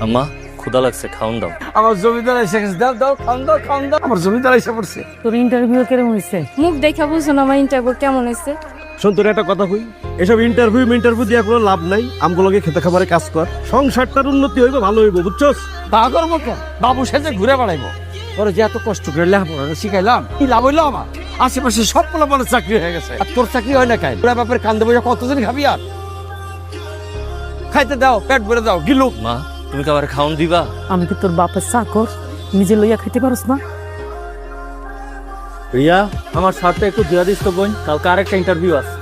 আম্মা ক্ষুধা লাগছে, খাওন দাও। আমার জমিদার এসে গেছে, দাও দাও খাওন দাও খাওন দাও। আমার জমিদার এসে পড়ছে। তোর ইন্টারভিউ কেমন হয়েছে? মুখ দেখা বুঝছো না আমার ইন্টারভিউ কেমন হয়েছে? শোন, তোর একটা কথা কই, এসব ইন্টারভিউ দিয়া কোনো লাভ নাই। আমগুলোকে খেতে খাবারে কাজ কর, সংসারটার উন্নতি হইবে, ভালো হইব, বুঝছস? তা করবো কেন? বাবু সেজে ঘুরে বেড়াইবো। তোরা যে এত কষ্ট করে লেখাপড়া শিখাইলাম, কি লাভ হইলো আমার? আশেপাশে সব পোলাপানের চাকরি হয়ে গেছে, আর তোর চাকরি হয় না কেন? তোরা বাপের কান্দে বসে কতজন খাবি? আর খাইতে দাও, পেট ভরে দাও, গিলুক। মা তুমি খাবার খাওন দিবা? আমি কি তোর বাপের চাকর? নিজে লইয়া খাইতে পারস না? রিয়া, আমার সাথে একটু দিয়া দিস তো বোন, কালকে আরেকটা ইন্টারভিউ আছে।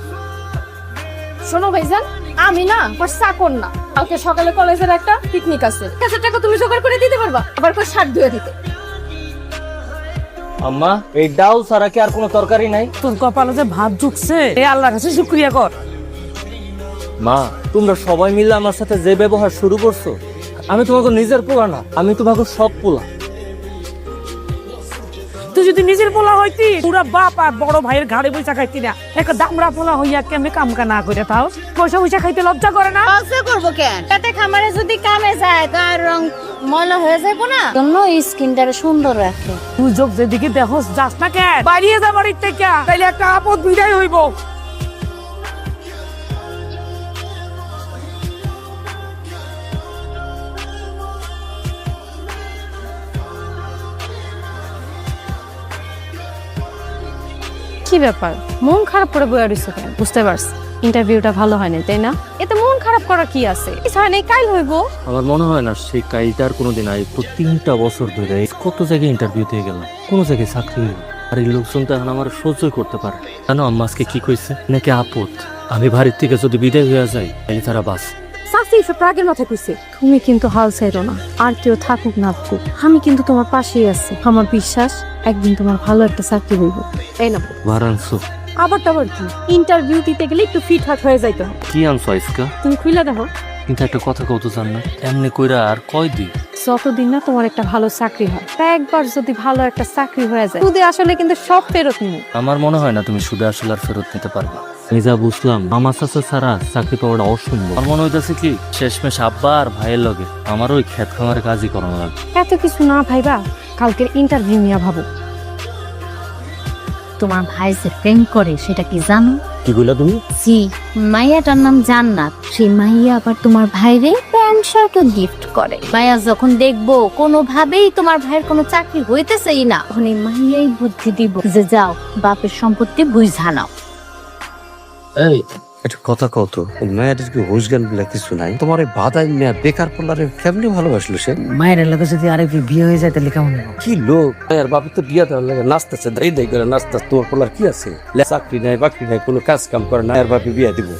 শোনো ভাইজান, আমি না ওর চাকর না। কালকে সকালে কলেজের একটা পিকনিক আছে, 1000 টাকা তুমি জোগাড় করে দিতে পারবা? আবার কই শার্ট ধুয়ে দিতে। আম্মা এই ডাল ছাড়া কি আর কোনো তরকারি নাই? তোর কপালে যে ভাত ঢুকছে, এই আল্লাহর কাছে শুকরিয়া কর। মা তোমরা সবাই মিলে আমার সাথে যে ব্যবহার শুরু করছো, আমি তোমাকে নিজের পোলা না, আমি তোমাকে সব পোলা। তুই যদি নিজের পোলা হইতি, পুরা বাপ আর বড় ভাইয়ের ঘাড়ে বইসা খাইতি না। একটা দামড়া পোলা হইয়া কেমনে কামকা না করে তাও পয়সা পয়সা খাইতে লজ্জা করে না? লজ্জা করবো কেন? তাতে খামারে যদি কামে যায় তার রং ময়লা হয়ে যাবো না? জন্য স্কিনটারে সুন্দর রাখে। তুই যোগ যেদিকে দেখোস যাস না কেন? বাইরে যা বাড়ির থেকে, তাইলে একটা আপদ বিদায় হইব। কি ব্যাপার, মন খারাপ করে বইয়া রইছো কেন? বুঝতে পারছি ইন্টারভিউটা ভালো হয়নি, তাই না? এতে মন খারাপ করার কি আছে? কিছু হয় নাই, কাল হইব। আমার মনে হয় না সেই কাইটার কোনোদিন আই। তো 3টা বছর ধরে কত জায়গায় ইন্টারভিউ দিয়ে গেলাম, কোনো জায়গায় চাকরি হইল। আর এই লোকজন তো এখন আমার সহ্যই করতে পারে। জানো আম্মা আজকে কি কইছে? নাকি আপদ আমি বাড়ির থেকে যদি বিদায় হয়ে যাই তাহলে তারা বাস। সাসি এসব রাগের মাথায় কইছে। তুমি কিন্তু হাল ছাইরো না, আর কেউ থাকুক না থাকুক, আমি কিন্তু তোমার পাশেই আছি। আমার বিশ্বাস একদিন তোমার ভালো একটা চাকরি হইব। তাই না? বারানসো আবার টাবার কি, ইন্টারভিউ দিতে গেলে একটু ফিট হাট হয়ে যাইতে হয়। কি আনছো আজকা? তুমি খুইলা দেখো। কিন্তু একটা কথা কত জান না, এমনি কইরা আর কয়দিন? যতদিন না তোমার একটা ভালো চাকরি হয়, তা একবার যদি ভালো একটা চাকরি হয়ে যায়, সুদে আসলে কিন্তু সব ফেরত নিবে। আমার মনে হয় না তুমি সুদে আসলে আর ফেরত নিতে পারবে। আমি যা বুঝলাম, মামা চাচা ছাড়া চাকরি পাওয়াটা অসম্ভব। আমার মনে হইতেছে কি শেষমেশ আব্বা আর ভাইয়ের লগে আমার ওই ক্ষেত খামারে কাজই করানো লাগবে। এত কিছু না ভাইবা, কালকের ইন্টারভিউ নিয়ে ভাবো। তোমার ভাই যে প্রেম করে সেটা কি জানো? কি কইলা তুমি? জি, মাইয়াটার নাম জান্নাত। সেই মাইয়া আবার তোমার ভাইরে প্যান্ট শার্টও গিফট করে। মাইয়া যখন দেখবো কোনোভাবেই তোমার ভাইয়ের কোনো চাকরি হইতেছেই না, তখন এই মাইয়াই বুদ্ধি দিব যে যাও বাপের সম্পত্তি বুঝা নাও। এই একটা কথা কত, মেয়েটার কি হুশ জ্ঞান বলে কিছু নাই? তোমার এই বাদাই মেয়ে বেকার পোলারে কেমনি ভালোবাসলো সে? মায়ের এলাকা যদি আরেকটু বিয়ে হয়ে যায় তাহলে কেমন হবে? কি লোক! আর বাপের তো বিয়া দেওয়ার লাগে নাচতেছে, দাই দাই করে নাচতেছে। তোমার পোলার কি আছে? চাকরি নাই বাকরি নাই, কোনো কাজ কাম করে না, আর বাপে বিয়া দিব।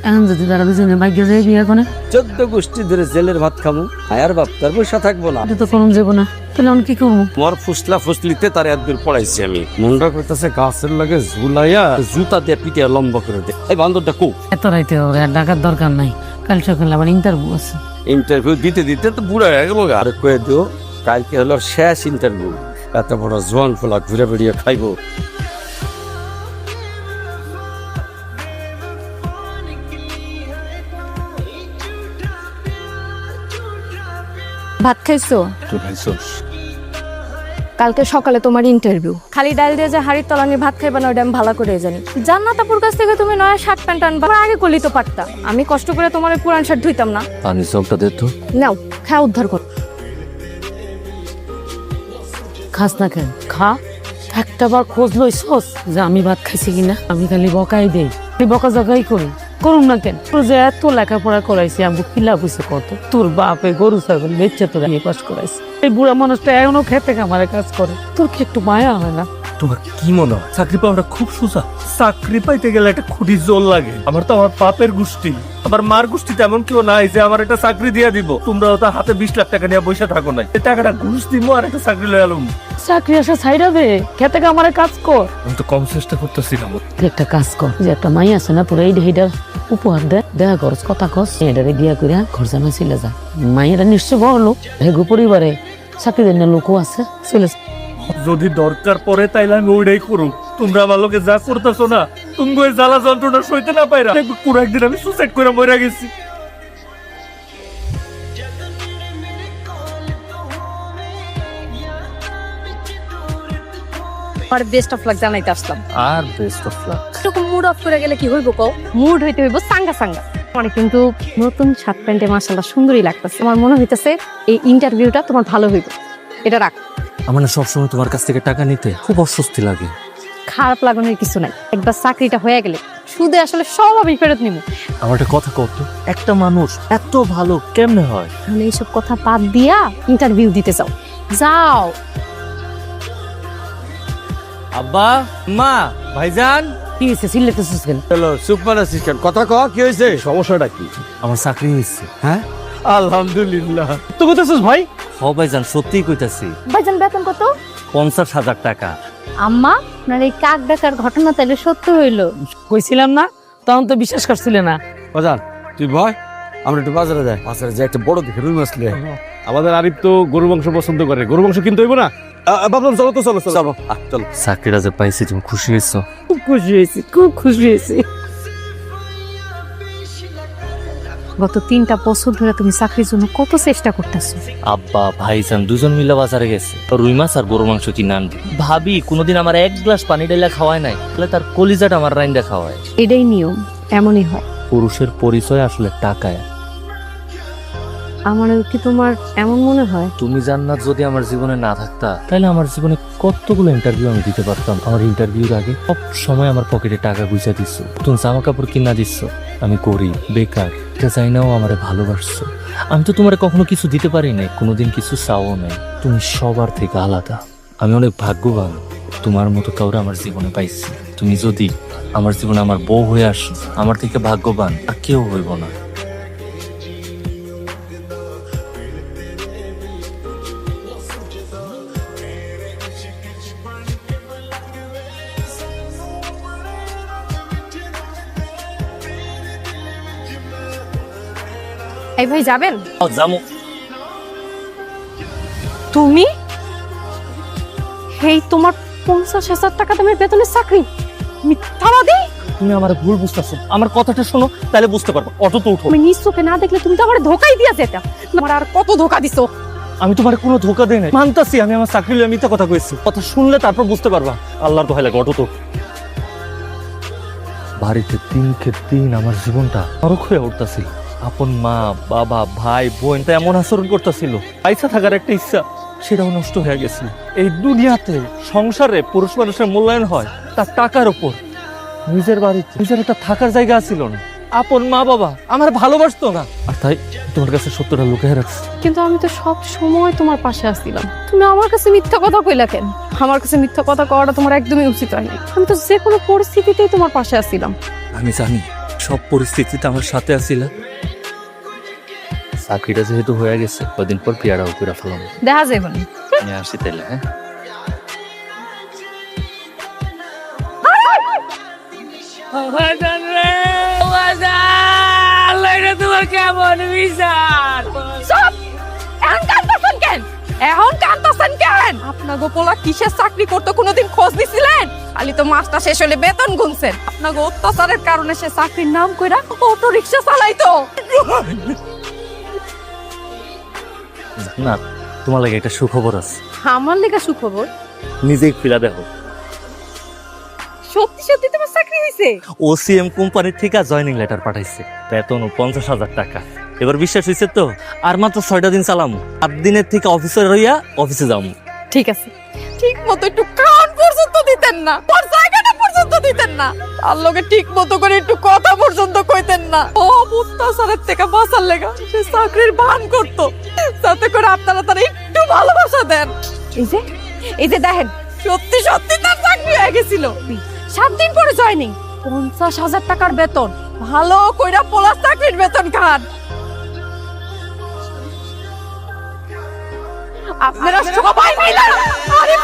এখন যদি তারা দুজনে ভাগ্য যায় বিয়ে করে, 14 গোষ্ঠী ধরে জেলের ভাত খামু, আয়ার বাপ তার বসে থাকবো না। এটা তো করুন যাবো না, তাহলে আমি কি করবো? তোমার ফুসলা ফুসলিতে তার একদূর পড়াইছি আমি। মুন্ডা করতেছে গাছের লাগে ঝুলাইয়া জুতা দিয়ে পিটিয়া লম্বা করে দে। এই বান্দরটা কো? এত রাইতে হবে আর ডাকার দরকার নাই, কাল সকালে আবার ইন্টারভিউ আছে। ইন্টারভিউ দিতে দিতে তো বুড়া হয়ে গেল। আর কয়ে দিও কালকে হলো শেষ ইন্টারভিউ। এত বড় জোয়ান ফোলা ঘুরে বেড়িয়ে খাইবো। ভাত খাইছো? তুই ভাইছোস? কালকে সকালে তোমার ইন্টারভিউ। খালি ডাল দিয়ে যে হাড়ির তলানি ভাত খাইবা না, ওটা আমি ভালো করে জানি। জান্নাত আপুর কাছ থেকে তুমি নয়া শার্ট প্যান্ট আনবা, আমার আগে করলেই তো পারতা। আমি কষ্ট করে তোমার ওই পুরান শার্ট ধুইতাম না। পানি চকটা দে তো। নাও, খা উদ্ধার কর। খাস না কেন? খা। একটা বার খোঁজ লইছস যে আমি ভাত খাইছি কিনা? আমি খালি বকাই দেই, বকা জগাই করি। করুন না কেন? তোর যে এত লেখাপড়া করাইছি, আমি কিলা বুঝে কত? তোর বাপে গরু ছাগল বেচে তোর আমি পাস করাইছি। এই বুড়া মানুষটা এখনো খেতে কামারে কাজ করে, তোর কি একটু মায়া হয় না? তোমার কি মনে হয় চাকরি পাওয়াটা খুব সোজা? চাকরি পাইতে গেলে একটা খুঁটি জোর লাগে। আমার তো আমার বাপের গোষ্ঠী, আমার মার গোষ্ঠী তেমন কেউ নাই যে আমার একটা চাকরি দিয়ে দিব। তোমরা তো হাতে 20 লাখ টাকা নিয়ে বসে থাকো নাই, এই টাকাটা ঘুষ দিব আর একটা চাকরি লয়ে আলুম। চাকরি আসা ছাইড়া দে, খেতে কামারে কাজ কর। আমি তো কম চেষ্টা করতেছিলাম। তুই একটা কাজ কর, যে একটা মাই আছে না তোর, এই হেডার উপহার দে, দেখা করস, কথা কস, এটারে বিয়া করিয়া ঘর জামাই চলে যা। মাইয়েরা নিশ্চয় বড় লোক, ভেগু পরিবারে চাকরি দেন না লোকও আছে, চলে যা। যদি দরকার পড়ে তাইলে আমি ওইটাই করুক। তোমরা আমার লোকে যা করতেছো না, তুমি ওই জ্বালা যন্ত্রণা সইতে না পাইরা পুরো একদিন আমি সুসাইড করে মরে গেছি। আর বেস্ট অফ লাক জানাইতে আসলাম। আর বেস্ট অফ লাক। এরকম মুড অফ করে গেলে কি হইব কও? মুড হইতে হইব সাঙ্গা সাঙ্গা। মানে কিন্তু নতুন শার্ট প্যান্টে মাশাআল্লাহ সুন্দরই লাগতেছে। আমার মনে হইতেছে এই ইন্টারভিউটা তোমার ভালো হইব। এটা রাখ। আমার না সবসময় তোমার কাছ থেকে টাকা নিতে খুব অস্বস্তি লাগে। খারাপ লাগানোর কিছু নাই, একবার চাকরিটা হয়ে গেলে শুধু আসলে সব আমি ফেরত নিব। আমার একটা কথা কত, একটা মানুষ এত ভালো কেমনে হয়? তাহলে এইসব কথা বাদ দিয়া ইন্টারভিউ দিতে যাও। যাও। আব্বা, মা, ভাইজান, কি হয়েছে সিলেটেছিস কেন? হ্যালো সুপার অ্যাসিস্ট্যান্ট, কথা ক, কি হয়েছে? সমস্যাটা কি? আমার চাকরি হয়েছে। হ্যাঁ, আলহামদুলিল্লাহ। তো কইতেছিস ভাই? হ ভাইজান, সত্যিই কইতাছি। ভাইজান বেতন কত? 50,000 টাকা। আম্মা, আপনার এই কাক ডাকার ঘটনা তাহলে সত্য হইলো? কইছিলাম না, তখন তো বিশ্বাস করছিলে না। বাজান তুই ভয়, আমরা একটু বাজারে যাই। বাজারে যাই একটা বড় দেখে রুই মাছ নিয়ে আয়। আমাদের আরিফ তো গরু মাংস পছন্দ করে, গরু মাংস কিনতে হইব না? বাবলাম চলো তো, চলো চলো চলো চলো। চাকরিটা যে পাইছি তুমি খুশি হয়েছো? খুব খুশি হয়েছি, খুব খুশি হয়েছি। গত 3টা বছর ধরে তুমি চাকরির জন্য কত চেষ্টা করতেছো। আব্বা ভাইজান দুজন মিলে বাজারে গেছে, রুই মাছ আর গরু মাংস কিনে আনবে। ভাবি কোনোদিন আমার এক গ্লাস পানি ঢেলে খাওয়ায় নাই, তাহলে তার কলিজাটা আমার রাইন্দা খাওয়ায়। এটাই নিয়ম, এমনই হয়। পুরুষের পরিচয় আসলে টাকায়। আমার কি তোমার এমন মনে হয়? তুমি জান্নাত যদি আমার জীবনে না থাকতা, তাহলে আমার জীবনে কতগুলো ইন্টারভিউ আমি দিতে পারতাম। আমার ইন্টারভিউর আগে সব সময় আমার পকেটে টাকা গুছা দিচ্ছ, তুমি জামা কাপড় কিনা দিচ্ছ। আমি গরিব বেকার, এটা চাই নাও আমারে ভালোবাসছো। আমি তো তোমার কখনো কিছু দিতে পারি নাই, কোনোদিন কিছু চাও নাই। তুমি সবার থেকে আলাদা। আমি অনেক ভাগ্যবান তোমার মতো কাউরে আমার জীবনে পাইছি। তুমি যদি আমার জীবনে আমার বউ হয়ে আসো, আমার থেকে ভাগ্যবান আর কেউ হইব না। এই ভাই যাবেন? জামু। তুমি এই তোমার 50,000 টাকা দামের বেতনের চাকরি মিথ্যাবাদী? তুমি আমার ভুল বুঝতেছো, আমার কথাটা শোনো তাহলে বুঝতে পারবো। অটো তো উঠো। তুমি নিজ চোখে না দেখলে তুমি তো আমার ধোকাই দিয়া যেতা। তোমার আর কত ধোকা দিছো? আমি তোমার কোনো ধোকা দেই নাই, মানতাছি আমি আমার চাকরি লইয়া মিথ্যা কথা কইছি। কথা শুনলে তারপর বুঝতে পারবা। আল্লাহর দোহাই লাগে, অটো তো। বাড়িতে দিনকে দিন আমার জীবনটা নরক হয়ে উঠতেছিল। আপন মা বাবা ভাই বোন তা এমন আচরণ করতেছিল, পয়সা থাকার একটা ইচ্ছা সেটাও নষ্ট হয়ে গেছিল। এই দুনিয়াতে সংসারে পুরুষ মানুষের মূল্যায়ন হয় তার টাকার উপর। নিজের বাড়িতে নিজের একটা থাকার জায়গা ছিল না, আপন মা বাবা আমার ভালোবাসতো না, আর তাই তোমার কাছে সত্যটা লুকিয়ে রাখছি। কিন্তু আমি তো সব সময় তোমার পাশে আসছিলাম। তুমি আমার কাছে মিথ্যা কথা কইলা কেন? আমার কাছে মিথ্যা কথা কওয়াটা তোমার একদমই উচিত হয়নি। আমি তো যে কোনো পরিস্থিতিতেই তোমার পাশে আসছিলাম। আমি জানি সব পরিস্থিতিতে আমার সাথে আসিলা। চাকরিটা যেহেতু হয়ে গেছে, কদিন পর পিয়ারাও করে ফেলাম। দেখা যাবে না। আমি আসি তাইলে। হ্যাঁ, আপনার গোপলা কিসের চাকরি করতে কোনোদিন খোঁজ নিছিলেন? খালি তো মাসটা শেষ হলে বেতন গুনছেন। আপনার অত্যাচারের কারণে সে চাকরির নাম কইরা অটো রিক্সা চালাইতো। না তোমার লাগে একটা সুখবর আছে। আমার লেখা সুখবর? নিজেই ফিরা দেখো, সত্যি সত্যি তোমার চাকরি হয়েছে? ওসিএম কোম্পানির থেকে জয়নিং লেটার পাঠাইছে, বেতন 50,000 টাকা। এবার বিশ্বাস হয়েছে তো? আর মাত্র 6টা দিন চালামু, 8 দিনের থেকে অফিসে রইয়া অফিসে যাবো। ঠিক আছে, ঠিক মতো একটু কান পর্যন্ত দিতেন না, ওর জায়গাটা পর্যন্ত দিতেন না, আর লোকে ঠিক মতো করে একটু কথা পর্যন্ত কইতেন না। ও অত্যাচারের থেকে বাঁচার লেগা সে চাকরির ভান করতো, যাতে করে আপনারা তারা একটু ভালোবাসা দেন। এই যে দেখেন, সত্যি সত্যি তার চাকরি হয়ে গেছিল। 7 দিন পরে জয়েনিং, 50,000 টাকার বেতন। ভালো কইরা পোলার চাকরির বেতন খান। আপনারা সবাই মিলে আরে